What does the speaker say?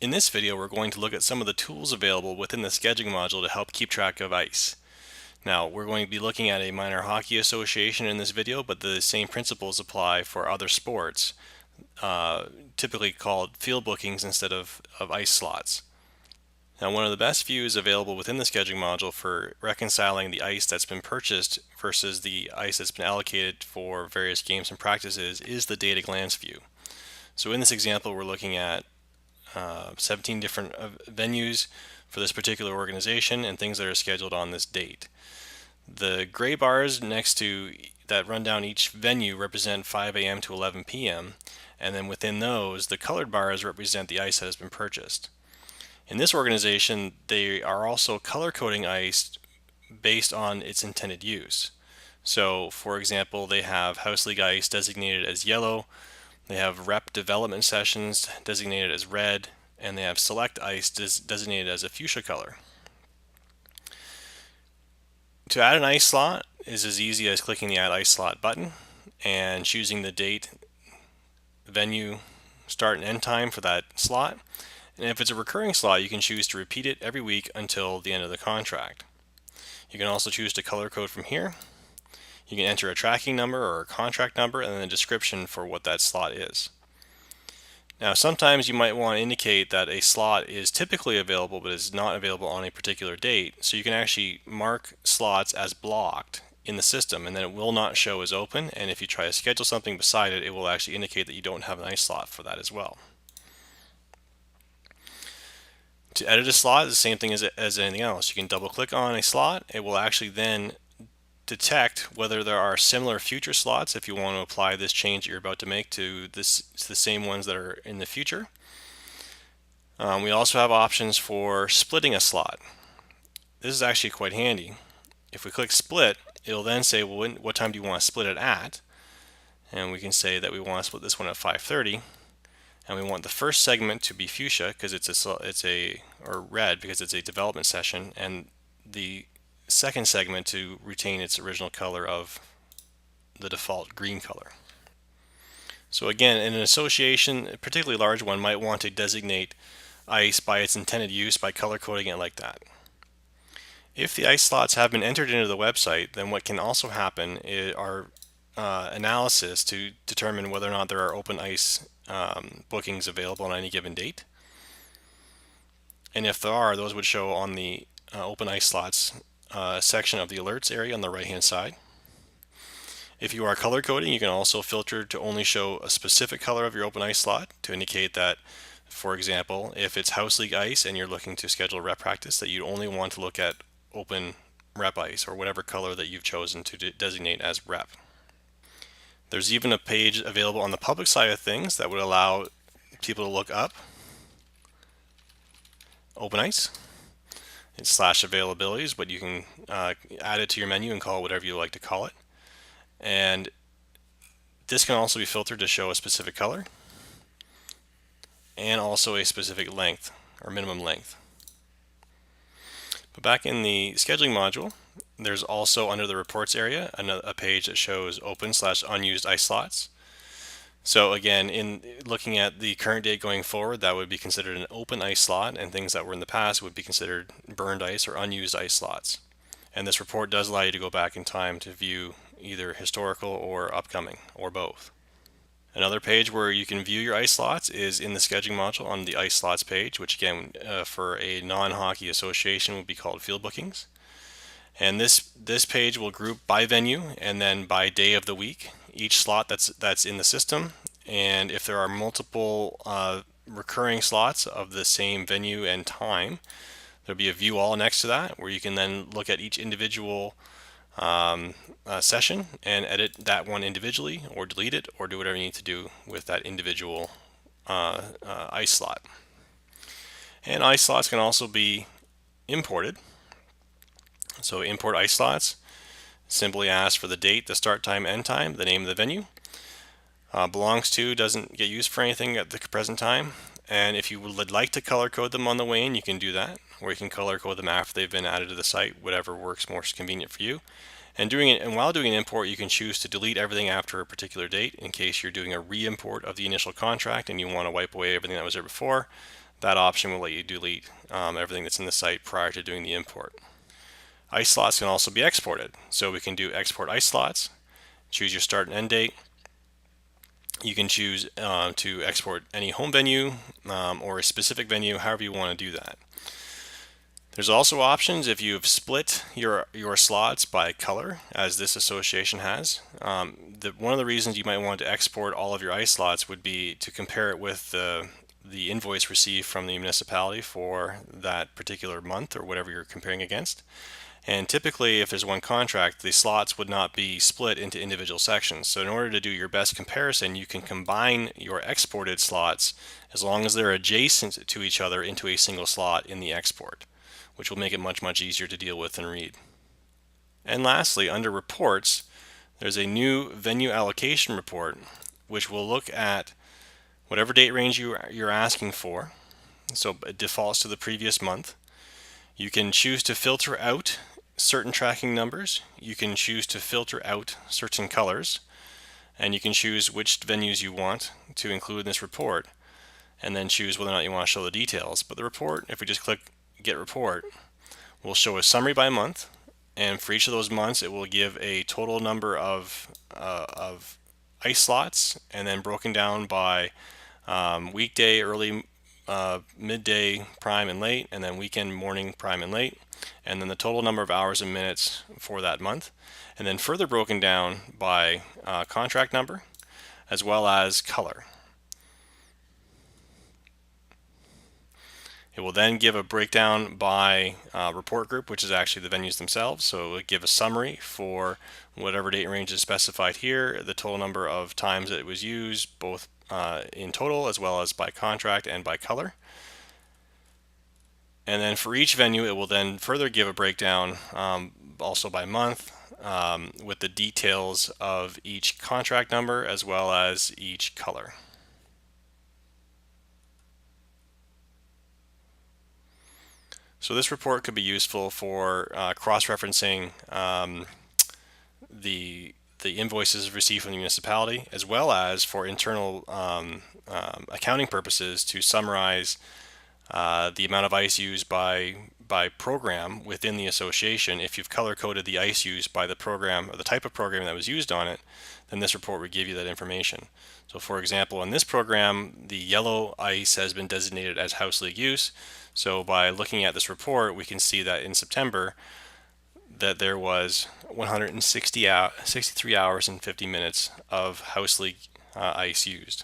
In this video, we're going to look at some of the tools available within the scheduling module to help keep track of ice. Now, we're going to be looking at a minor hockey association in this video, but the same principles apply for other sports, typically called field bookings instead of ice slots. Now, one of the best views available within the scheduling module for reconciling the ice that's been purchased versus the ice that's been allocated for various games and practices is the data glance view. So in this example, we're looking at 17 different venues for this particular organization and things that are scheduled on this date. The gray bars next to that run down each venue represent 5 a.m. to 11 p.m. and then within those, the colored bars represent the ice that has been purchased. In this organization, they are also color coding ice based on its intended use. So, for example, they have House League ice designated as yellow, they have rep development sessions designated as red, and they have select ice designated as a fuchsia color. To add an ice slot is as easy as clicking the Add Ice Slot button and choosing the date, venue, start and end time for that slot. And if it's a recurring slot, you can choose to repeat it every week until the end of the contract. You can also choose to color code from here. You can enter a tracking number or a contract number and then a description for what that slot is. Now, sometimes you might want to indicate that a slot is typically available but is not available on a particular date. So you can actually mark slots as blocked in the system and then it will not show as open. And if you try to schedule something beside it, it will actually indicate that you don't have an ice slot for that as well. To edit a slot is the same thing as anything else. You can double click on a slot. It will actually then detect whether there are similar future slots if you want to apply this change that you're about to make to the same ones that are in the future. We also have options for splitting a slot. This is actually quite handy. If we click split, it'll then say, well, what time do you want to split it at? And we can say that we want to split this one at 5:30. And we want the first segment to be fuchsia because or red because it's a development session, and the second segment to retain its original color of the default green color. So again, in an association, a particularly large one might want to designate ice by its intended use by color coding it like that. If the ice slots have been entered into the website, then what can also happen are analysis to determine whether or not there are open ice bookings available on any given date. And if there are, those would show on the open ice slots section of the alerts area on the right hand side. If you are color coding, you can also filter to only show a specific color of your open ice slot to indicate that, for example, if it's House League ice and you're looking to schedule rep practice, that you only want to look at open rep ice or whatever color that you've chosen to designate as rep. There's even a page available on the public side of things that would allow people to look up open ice. It's /availabilities, but you can add it to your menu and call it whatever you like to call it. And this can also be filtered to show a specific color and also a specific length or minimum length. But back in the scheduling module, there's also under the reports area a page that shows open/unused ice slots. So again, in looking at the current date going forward, that would be considered an open ice slot, and things that were in the past would be considered burned ice or unused ice slots. And this report does allow you to go back in time to view either historical or upcoming or both. Another page where you can view your ice slots is in the scheduling module on the ice slots page, which again for a non-hockey association would be called field bookings. And this page will group by venue and then by day of the week each slot that's in the system. And if there are multiple recurring slots of the same venue and time, there'll be a view all next to that where you can then look at each individual session and edit that one individually or delete it or do whatever you need to do with that individual ice slot. And ice slots can also be imported. So import ice slots, simply ask for the date, the start time, end time, the name of the venue. Belongs to doesn't get used for anything at the present time. And if you would like to color code them on the way in, you can do that, or you can color code them after they've been added to the site, whatever works most convenient for you. And while doing an import, you can choose to delete everything after a particular date in case you're doing a re-import of the initial contract and you want to wipe away everything that was there before. that option will let you delete everything that's in the site prior to doing the import. Ice slots can also be exported. So we can do export ice slots, choose your start and end date. You can choose to export any home venue or a specific venue, however you want to do that. There's also options if you've split your slots by color, as this association has. One of the reasons you might want to export all of your ice slots would be to compare it with the invoice received from the municipality for that particular month or whatever you're comparing against. And typically, if there's one contract, the slots would not be split into individual sections. So in order to do your best comparison, you can combine your exported slots as long as they're adjacent to each other into a single slot in the export, which will make it much, much easier to deal with and read. And lastly, under reports, there's a new venue allocation report, which will look at whatever date range you're asking for. So it defaults to the previous month. You can choose to filter out certain tracking numbers. You can choose to filter out certain colors, and you can choose which venues you want to include in this report, and then choose whether or not you want to show the details. But the report, if we just click Get Report, will show a summary by month, and for each of those months it will give a total number of ice slots, and then broken down by weekday, early, midday, prime, and late, and then weekend, morning, prime, and late, and then the total number of hours and minutes for that month, and then further broken down by contract number as well as color. It will then give a breakdown by report group, which is actually the venues themselves. So it will give a summary for whatever date range is specified here, the total number of times that it was used, both in total as well as by contract and by color. And then for each venue, it will then further give a breakdown also by month with the details of each contract number as well as each color. So this report could be useful for cross-referencing the invoices received from the municipality, as well as for internal accounting purposes to summarize the amount of ice used by program within the association. If you've color-coded the ice used by the program or the type of program that was used on it, then this report would give you that information. So for example, in this program, the yellow ice has been designated as House League use. So by looking at this report, we can see that in September that there was 63 hours and 50 minutes of House League ice used.